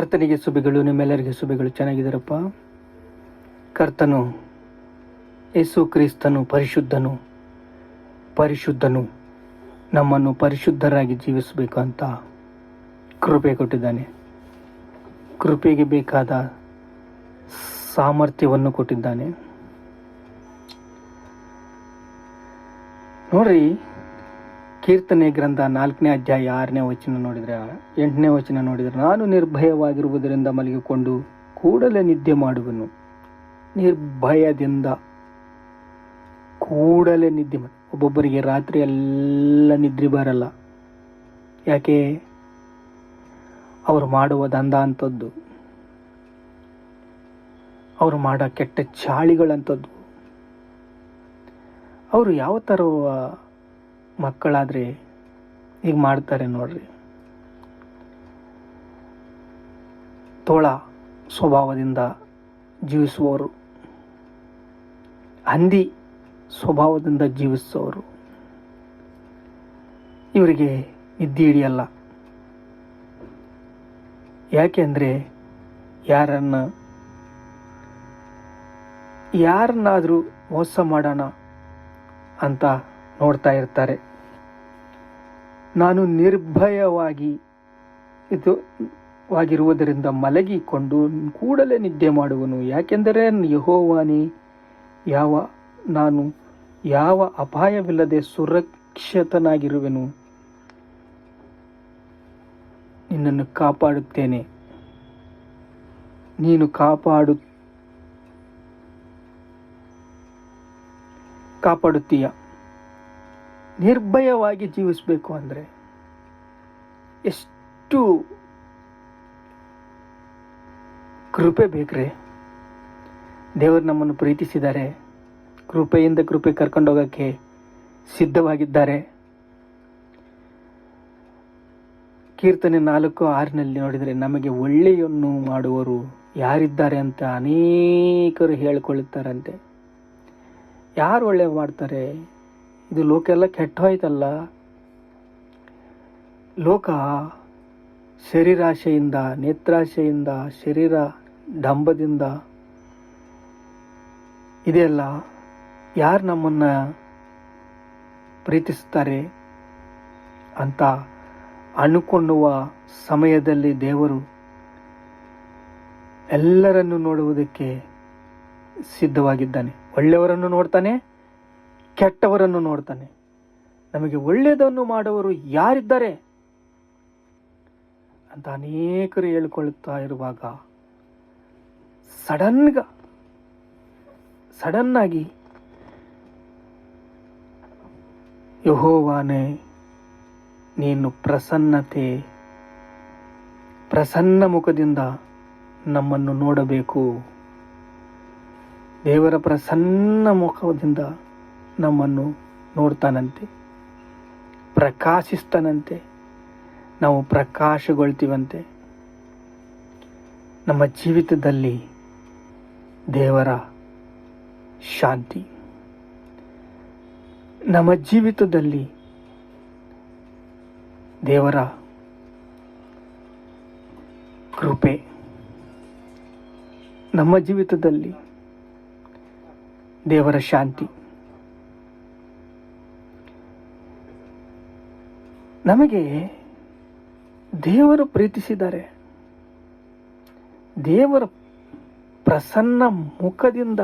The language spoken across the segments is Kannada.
ಕರ್ತನಿಗೆ ಸುಬಿಗಳು, ನಿಮ್ಮೆಲ್ಲರಿಗೆ ಸುಬಿಗಳು. ಚೆನ್ನಾಗಿದ್ದಾರಪ್ಪ. ಕರ್ತನು ಯೇಸು ಕ್ರಿಸ್ತನು ಪರಿಶುದ್ಧನು ನಮ್ಮನ್ನು ಪರಿಶುದ್ಧರಾಗಿ ಜೀವಿಸಬೇಕು ಅಂತ ಕೃಪೆ ಕೊಟ್ಟಿದ್ದಾನೆ. ಕೃಪೆಗೆ ಬೇಕಾದ ಸಾಮರ್ಥ್ಯವನ್ನು ಕೊಟ್ಟಿದ್ದಾನೆ. ನೋಡ್ರಿ, ಕೀರ್ತನೆ ಗ್ರಂಥ 4ನೇ ಅಧ್ಯಾಯ 6ನೇ ವಚನ ನೋಡಿದರೆ, 8ನೇ ವಚನ ನೋಡಿದರೆ, ನಾನು ನಿರ್ಭಯವಾಗಿರುವುದರಿಂದ ಮಲಗಿಕೊಂಡು ಕೂಡಲೇ ನಿದ್ದೆ ಮಾಡುವನು. ನಿರ್ಭಯದಿಂದ ಕೂಡಲೇ ನಿದ್ದೆ ಮಾಡಿ. ಒಬ್ಬೊಬ್ಬರಿಗೆ ರಾತ್ರಿ ಎಲ್ಲ ನಿದ್ರೆ ಬರಲ್ಲ. ಯಾಕೆ? ಅವರು ಮಾಡುವ ದಂಧ ಅಂಥದ್ದು, ಅವರು ಮಾಡೋ ಕೆಟ್ಟ ಚಾಳಿಗಳಂಥದ್ದು. ಅವರು ಯಾವ ಥರ ಮಕ್ಕಳಾದರೆ ಈಗ ಮಾಡ್ತಾರೆ ನೋಡ್ರಿ. ತೋಳ ಸ್ವಭಾವದಿಂದ ಜೀವಿಸುವವರು, ಹಂದಿ ಸ್ವಭಾವದಿಂದ ಜೀವಿಸುವವರು, ಇವರಿಗೆ ನಿದ್ದೆ ಹಿಡಿಯಲ್ಲ. ಯಾಕೆ ಅಂದರೆ ಯಾರನ್ನಾದರೂ ಮೋಸ ಮಾಡೋಣ ಅಂತ ನೋಡ್ತಾ ಇರ್ತಾರೆ. ನಾನು ನಿರ್ಭಯವಾಗಿರುವುದರಿಂದ ಮಲಗಿಕೊಂಡು ಕೂಡಲೇ ನಿದ್ದೆ ಮಾಡುವನು. ಯಾಕೆಂದರೆ ಯೆಹೋವನೇ, ನಾನು ಯಾವ ಅಪಾಯವಿಲ್ಲದೆ ಸುರಕ್ಷಿತನಾಗಿರುವೆನು. ನಿನ್ನನ್ನು ಕಾಪಾಡುತ್ತೇನೆ, ನೀನು ಕಾಪಾಡುತ್ತೀಯ. ನಿರ್ಭಯವಾಗಿ ಜೀವಿಸಬೇಕು ಅಂದರೆ ಎಷ್ಟು ಕೃಪೆ ಬೇಕ್ರೆ. ದೇವರು ನಮ್ಮನ್ನು ಪ್ರೀತಿಸಿದ್ದಾರೆ. ಕೃಪೆಯಿಂದ ಕೃಪೆ ಕರ್ಕೊಂಡೋಗಕ್ಕೆ ಸಿದ್ಧವಾಗಿದ್ದಾರೆ. ಕೀರ್ತನೆ 4:6ನಲ್ಲಿ ನೋಡಿದರೆ, ನಮಗೆ ಒಳ್ಳೆಯನ್ನು ಮಾಡುವವರು ಯಾರಿದ್ದಾರೆ ಅಂತ ಅನೇಕರು ಹೇಳಿಕೊಳ್ಳುತ್ತಾರಂತೆ. ಯಾರು ಒಳ್ಳೆ ಮಾಡ್ತಾರೆ? ಇದು ಲೋಕ ಎಲ್ಲ ಕೆಟ್ಟ ಹೋಯ್ತಲ್ಲ. ಲೋಕ ಶರೀರಾಶೆಯಿಂದ, ನೇತ್ರಾಶೆಯಿಂದ, ಶರೀರ ಡಂಬದಿಂದ ಇದೆಲ್ಲ. ಯಾರು ನಮ್ಮನ್ನು ಪ್ರೀತಿಸ್ತಾರೆ ಅಂತ ಅನುಕೊಳ್ಳುವ ಸಮಯದಲ್ಲಿ ದೇವರು ಎಲ್ಲರನ್ನು ನೋಡುವುದಕ್ಕೆ ಸಿದ್ಧವಾಗಿದ್ದಾನೆ. ಒಳ್ಳೆಯವರನ್ನು ನೋಡ್ತಾನೆ, ಕೆಟ್ಟವರನ್ನು ನೋಡ್ತಾನೆ. ನಮಗೆ ಒಳ್ಳೆಯದನ್ನು ಮಾಡುವವರು ಯಾರಿದ್ದಾರೆ ಅಂತ ಅನೇಕರು ಹೇಳಿಕೊಳ್ಳುತ್ತಾ ಇರುವಾಗ ಸಡನ್ನಾಗಿ ಯೆಹೋವನೇ, ನೀನು ಪ್ರಸನ್ನ ಮುಖದಿಂದ ನಮ್ಮನ್ನು ನೋಡಬೇಕು. ದೇವರ ಪ್ರಸನ್ನ ಮುಖದಿಂದ ನಮ್ಮನ್ನು ನೋಡ್ತಾನಂತೆ, ಪ್ರಕಾಶಿಸ್ತಾನಂತೆ. ನಾವು ಪ್ರಕಾಶಗೊಳ್ತೀವಂತೆ. ನಮ್ಮ ಜೀವಿತದಲ್ಲಿ ದೇವರ ಶಾಂತಿ, ನಮ್ಮ ಜೀವಿತದಲ್ಲಿ ದೇವರ ಕೃಪೆ, ನಮ್ಮ ಜೀವಿತದಲ್ಲಿ ದೇವರ ಶಾಂತಿ. ನಮಗೆ ದೇವರು ಪ್ರೀತಿಸಿದ್ದಾರೆ. ದೇವರ ಪ್ರಸನ್ನ ಮುಖದಿಂದ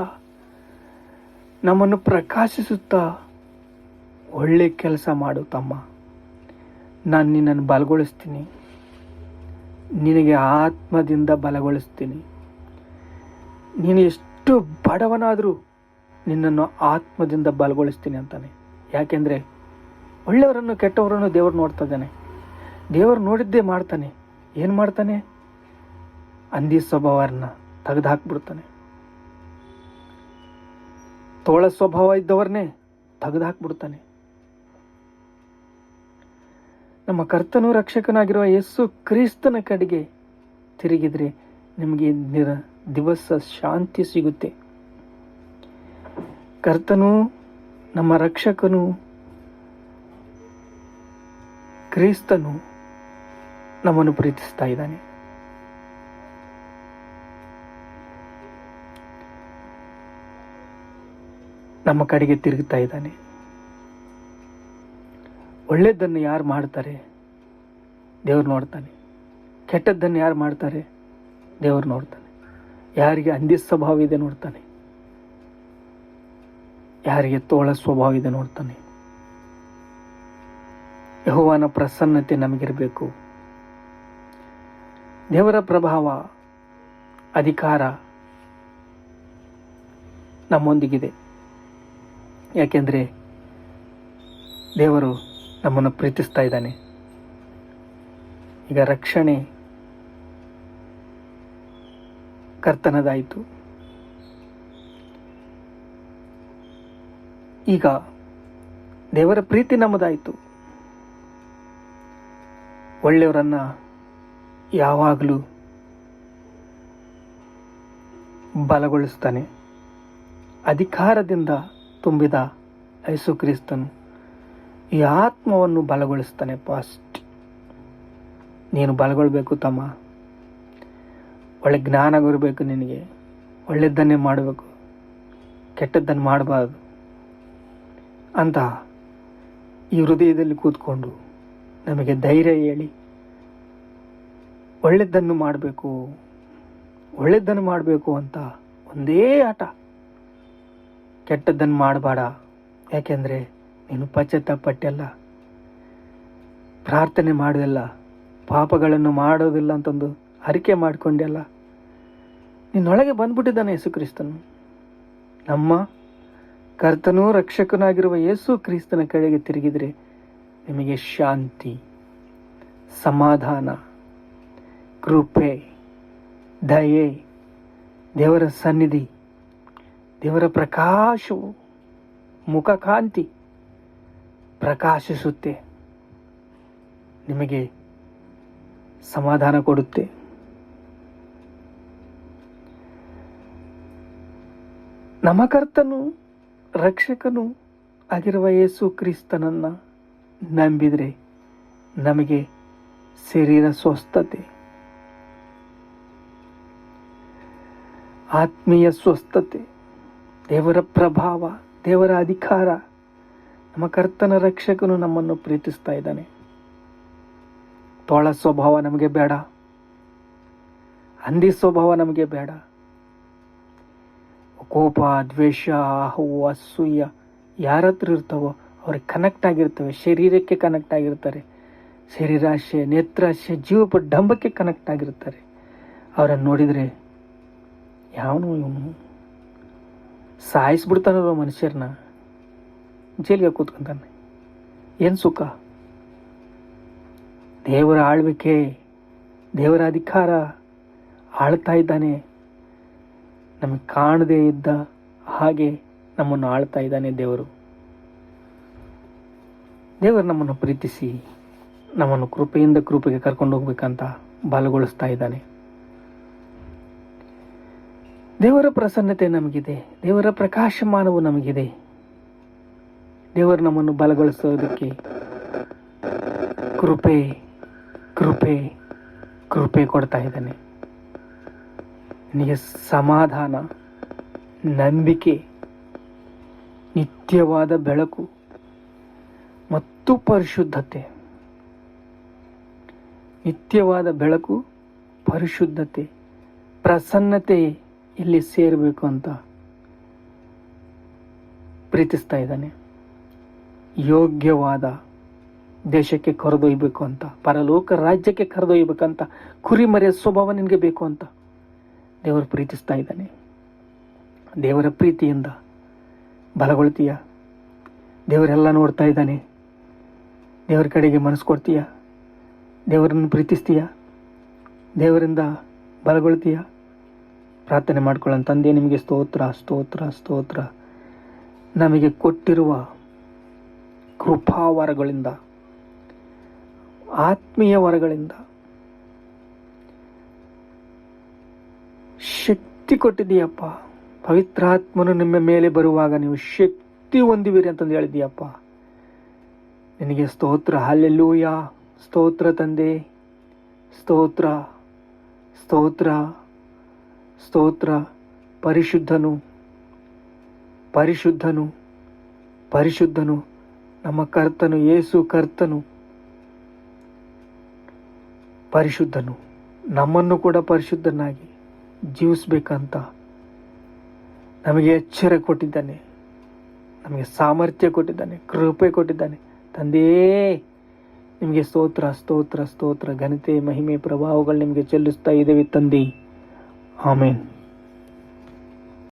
ನಮ್ಮನ್ನು ಪ್ರಕಾಶಿಸುತ್ತಾ, ಒಳ್ಳೆ ಕೆಲಸ ಮಾಡು ತಮ್ಮ, ನಾನು ನಿನ್ನನ್ನು ಬಲಗೊಳಿಸ್ತೀನಿ, ನಿನಗೆ ಆತ್ಮದಿಂದ ಬಲಗೊಳಿಸ್ತೀನಿ. ನೀನು ಎಷ್ಟು ಬಡವನಾದರೂ ನಿನ್ನನ್ನು ಆತ್ಮದಿಂದ ಬಲಗೊಳಿಸ್ತೀನಿ ಅಂತಾನೆ. ಯಾಕೆಂದರೆ ಒಳ್ಳೆಯವರನ್ನು ಕೆಟ್ಟವರನ್ನು ದೇವರು ನೋಡ್ತಾ ಇದ್ದಾನೆ. ದೇವರು ನೋಡಿದ್ದೇ ಮಾಡ್ತಾನೆ. ಏನು ಮಾಡ್ತಾನೆ? ಹಂದಿ ಸ್ವಭಾವವನ್ನು ತೆಗೆದು ಹಾಕ್ಬಿಡ್ತಾನೆ. ತೋಳ ಸ್ವಭಾವ ಇದ್ದವರನ್ನೇ ತೆಗೆದು ಹಾಕ್ಬಿಡ್ತಾನೆ. ನಮ್ಮ ಕರ್ತನೂ ರಕ್ಷಕನಾಗಿರುವ ಯೇಸು ಕ್ರಿಸ್ತನ ಕಡೆಗೆ ತಿರುಗಿದರೆ ನಿಮಗೆ ದಿವಸ ಶಾಂತಿ ಸಿಗುತ್ತೆ. ಕರ್ತನು, ನಮ್ಮ ರಕ್ಷಕನು ಕ್ರಿಸ್ತನು ನಮ್ಮನ್ನು ಪ್ರೀತಿಸ್ತಾ ಇದ್ದಾನೆ. ನಮ್ಮ ಕಡೆಗೆ ತಿರುಗ್ತಾ ಇದ್ದಾನೆ. ಒಳ್ಳೆಯದನ್ನು ಯಾರು ಮಾಡ್ತಾರೆ ದೇವರು ನೋಡ್ತಾನೆ, ಕೆಟ್ಟದ್ದನ್ನು ಯಾರು ಮಾಡ್ತಾರೆ ದೇವರು ನೋಡ್ತಾನೆ. ಯಾರಿಗೆ ಹಂದಿ ಸ್ವಭಾವ ಇದೆ ನೋಡ್ತಾನೆ, ಯಾರಿಗೆ ತೋಳ ಸ್ವಭಾವ ಇದೆ ನೋಡ್ತಾನೆ. ಯೆಹೋವನ ಪ್ರಸನ್ನತೆ ನಮಗಿರಬೇಕು. ದೇವರ ಪ್ರಭಾವ, ಅಧಿಕಾರ ನಮ್ಮೊಂದಿಗಿದೆ. ಯಾಕೆಂದರೆ ದೇವರು ನಮ್ಮನ್ನು ಪ್ರೀತಿಸ್ತಾ ಇದ್ದಾನೆ. ಈಗ ರಕ್ಷಣೆ ಕರ್ತನದಾಯಿತು. ಈಗ ದೇವರ ಪ್ರೀತಿ ನಮ್ಮದಾಯಿತು. ಒಳ್ಳೆಯವರನ್ನು ಯಾವಾಗಲೂ ಬಲಗೊಳಿಸ್ತಾನೆ. ಅಧಿಕಾರದಿಂದ ತುಂಬಿದ ಯೇಸು ಕ್ರಿಸ್ತನು ಈ ಆತ್ಮವನ್ನು ಬಲಗೊಳಿಸ್ತಾನೆ. ಫಾಸ್ಟ್ ನೀನು ಬಲಗೊಳ್ಬೇಕು ತಮ್ಮ. ಒಳ್ಳೆ ಜ್ಞಾನ ಇರಬೇಕು ನಿನಗೆ. ಒಳ್ಳೆಯದನ್ನೇ ಮಾಡಬೇಕು, ಕೆಟ್ಟದ್ದನ್ನು ಮಾಡಬಾರ್ದು ಅಂತ ಈ ಹೃದಯದಲ್ಲಿ ಕೂತ್ಕೊಂಡು ನಮಗೆ ಧೈರ್ಯ ಹೇಳಿ ಒಳ್ಳೆಯದನ್ನು ಮಾಡಬೇಕು, ಒಳ್ಳೆಯದನ್ನು ಮಾಡಬೇಕು ಅಂತ ಒಂದೇ ಆಟ. ಕೆಟ್ಟದ್ದನ್ನು ಮಾಡಬೇಡ, ಯಾಕೆಂದರೆ ನೀನು ಪಶ್ಚಾತ್ತಾಪಪಟ್ಟೆಲ್ಲ, ಪ್ರಾರ್ಥನೆ ಮಾಡೋದಿಲ್ಲ, ಪಾಪಗಳನ್ನು ಮಾಡೋದಿಲ್ಲ ಅಂತಂದು ಅರಿಕೆ ಮಾಡಿಕೊಂಡೆಲ್ಲ. ನಿನ್ನೊಳಗೆ ಬಂದ್ಬಿಟ್ಟಿದ್ದಾನೆ ಯೇಸು ಕ್ರಿಸ್ತನು. ನಮ್ಮ ಕರ್ತನೂ ರಕ್ಷಕನಾಗಿರುವ ಯೇಸು ಕ್ರಿಸ್ತನ ಕಡೆಗೆ ತಿರುಗಿದರೆ ನಿಮಗೆ ಶಾಂತಿ, ಸಮಾಧಾನ, ಕೃಪೆ, ದಯೆ, ದೇವರ ಸನ್ನಿಧಿ, ದೇವರ ಪ್ರಕಾಶವು, ಮುಖಕಾಂತಿ ಪ್ರಕಾಶಿಸುತ್ತೆ, ನಿಮಗೆ ಸಮಾಧಾನ ಕೊಡುತ್ತೆ. ನಮ್ಮ ಕರ್ತನು ರಕ್ಷಕನು ಆಗಿರುವ ಯೇಸು ಕ್ರಿಸ್ತನನ್ನು ನಂಬಿದರೆ ನಮಗೆ ಶರೀರ ಸ್ವಸ್ಥತೆ, ಆತ್ಮೀಯ ಸ್ವಸ್ಥತೆ, ದೇವರ ಪ್ರಭಾವ, ದೇವರ ಅಧಿಕಾರ. ನಮ್ಮ ಕರ್ತನ ರಕ್ಷಕನು ನಮ್ಮನ್ನು ಪ್ರೀತಿಸ್ತಾ ಇದ್ದಾನೆ. ತೋಳ ಸ್ವಭಾವ ನಮಗೆ ಬೇಡ, ಹಂದಿ ಸ್ವಭಾವ ನಮಗೆ ಬೇಡ. ಕೋಪ, ದ್ವೇಷ, ಅಹವು, ಅಸೂಯ ಯಾರ ಹತ್ರ ಇರ್ತಾವೋ ಅವ್ರಿಗೆ ಕನೆಕ್ಟ್ ಆಗಿರ್ತವೆ, ಶರೀರಕ್ಕೆ ಕನೆಕ್ಟ್ ಆಗಿರ್ತಾರೆ. ಶರೀರಾಶೆ, ನೇತ್ರಾಶೆ, ಜೀವ ಡಂಬಕ್ಕೆ ಕನೆಕ್ಟ್ ಆಗಿರ್ತಾರೆ. ಅವರನ್ನು ನೋಡಿದರೆ ಯಾವನು ಇವನು ಸಾಯಿಸ್ಬಿಡ್ತಾನಲ್ವ ಮನುಷ್ಯರನ್ನ, ಜೈಲಿಗೆ ಕೂತ್ಕೊಂತಾನೆ. ಏನು ಸುಖ? ದೇವರ ಆಳ್ವಿಕೆ, ದೇವರ ಅಧಿಕಾರ ಆಳ್ತಾ ಇದ್ದಾನೆ. ನಮಗೆ ಕಾಣದೇ ಇದ್ದ ಹಾಗೆ ನಮ್ಮನ್ನು ಆಳ್ತಾ ಇದ್ದಾನೆ ದೇವರು. ದೇವರು ನಮ್ಮನ್ನು ಪ್ರೀತಿಸಿ ನಮ್ಮನ್ನು ಕೃಪೆಯಿಂದ ಕೃಪೆಗೆ ಕರ್ಕೊಂಡು ಹೋಗ್ಬೇಕಂತ ಬಲಗೊಳಿಸ್ತಾ ಇದ್ದಾನೆ. ದೇವರ ಪ್ರಸನ್ನತೆ ನಮಗಿದೆ, ದೇವರ ಪ್ರಕಾಶಮಾನವು ನಮಗಿದೆ. ದೇವರು ನಮ್ಮನ್ನು ಬಲಗೊಳಿಸೋದಕ್ಕೆ ಕೃಪೆ ಕೃಪೆ ಕೃಪೆ ಕೊಡ್ತಾ ಇದ್ದಾನೆ. ನಿನಗೆ ಸಮಾಧಾನ, ನಂಬಿಕೆ, ನಿತ್ಯವಾದ ಬೆಳಕು ಮತ್ತು ಪರಿಶುದ್ಧತೆ. ನಿತ್ಯವಾದ ಬೆಳಕು, ಪರಿಶುದ್ಧತೆ, ಪ್ರಸನ್ನತೆ ಇಲ್ಲಿ ಸೇರಬೇಕು ಅಂತ ಪ್ರೀತಿಸ್ತಾ ಇದ್ದಾನೆ. ಯೋಗ್ಯವಾದ ದೇಶಕ್ಕೆ ಕರೆದೊಯ್ಯಬೇಕು ಅಂತ, ಪರಲೋಕ ರಾಜ್ಯಕ್ಕೆ ಕರೆದೊಯ್ಯಬೇಕಂತ, ಕುರಿಮರಿಯ ಸ್ವಭಾವ ನಿನಗೆ ಬೇಕು ಅಂತ ದೇವರು ಪ್ರೀತಿಸ್ತಾ ಇದ್ದಾನೆ. ದೇವರ ಪ್ರೀತಿಯಿಂದ ಬಲಗೊಳ್ತೀಯ. ದೇವರೆಲ್ಲ ನೋಡ್ತಾ ಇದ್ದಾನೆ. ದೇವರ ಕಡೆಗೆ ಮನಸ್ಸು ಕೊಡ್ತೀಯ, ದೇವರನ್ನು ಪ್ರೀತಿಸ್ತೀಯ, ದೇವರಿಂದ ಬಲಗೊಳ್ತೀಯ. ಪ್ರಾರ್ಥನೆ ಮಾಡ್ಕೊಳ್ಳೋಣ. ತಂದೆ, ನಿಮಗೆ ಸ್ತೋತ್ರ ಸ್ತೋತ್ರ ಸ್ತೋತ್ರ. ನಮಗೆ ಕೊಟ್ಟಿರುವ ಕೃಪಾವರಗಳಿಂದ, ಆತ್ಮೀಯ ವರಗಳಿಂದ ಶಕ್ತಿ ಕೊಟ್ಟಿದ್ದೀಯಪ್ಪ. ಪವಿತ್ರಾತ್ಮನು ನಿಮ್ಮ ಮೇಲೆ ಬರುವಾಗ ನೀವು ಶಕ್ತಿ ಹೊಂದುವಿರಿ ಅಂತಂದು ಹೇಳಿದ್ದೀಯಪ್ಪ. ನಿನಗೆ ಸ್ತೋತ್ರ. ಹಲ್ಲೆಲೂಯಾ. ಸ್ತೋತ್ರ ತಂದೆ, ಸ್ತೋತ್ರ ಸ್ತೋತ್ರ ಸ್ತೋತ್ರ. ಪರಿಶುದ್ಧನು, ಪರಿಶುದ್ಧನು, ಪರಿಶುದ್ಧನು, ನಮ್ಮ ಕರ್ತನು, ಯೇಸು ಕರ್ತನು ಪರಿಶುದ್ಧನು. ನಮ್ಮನ್ನು ಕೂಡ ಪರಿಶುದ್ಧನಾಗಿ ಜೀವಿಸ್ಬೇಕಂತ ನಮಗೆ ಎಚ್ಚರ ಕೊಟ್ಟಿದ್ದಾನೆ, ನಮಗೆ ಸಾಮರ್ಥ್ಯ ಕೊಟ್ಟಿದ್ದಾನೆ, ಕೃಪೆ ಕೊಟ್ಟಿದ್ದಾನೆ. ತಂದೆಯೇ, ನಿಮಗೆ ಸ್ತೋತ್ರ ಸ್ತೋತ್ರ ಸ್ತೋತ್ರ, ಘನತೆ ಮಹಿಮೆ ಪ್ರಭಾವಗಳು ನಿಮಗೆ ಚೆಲ್ಲಿಸ್ತಾ ಇದ್ದೇವೆ ತಂದೆ. ಆಮೇನ್.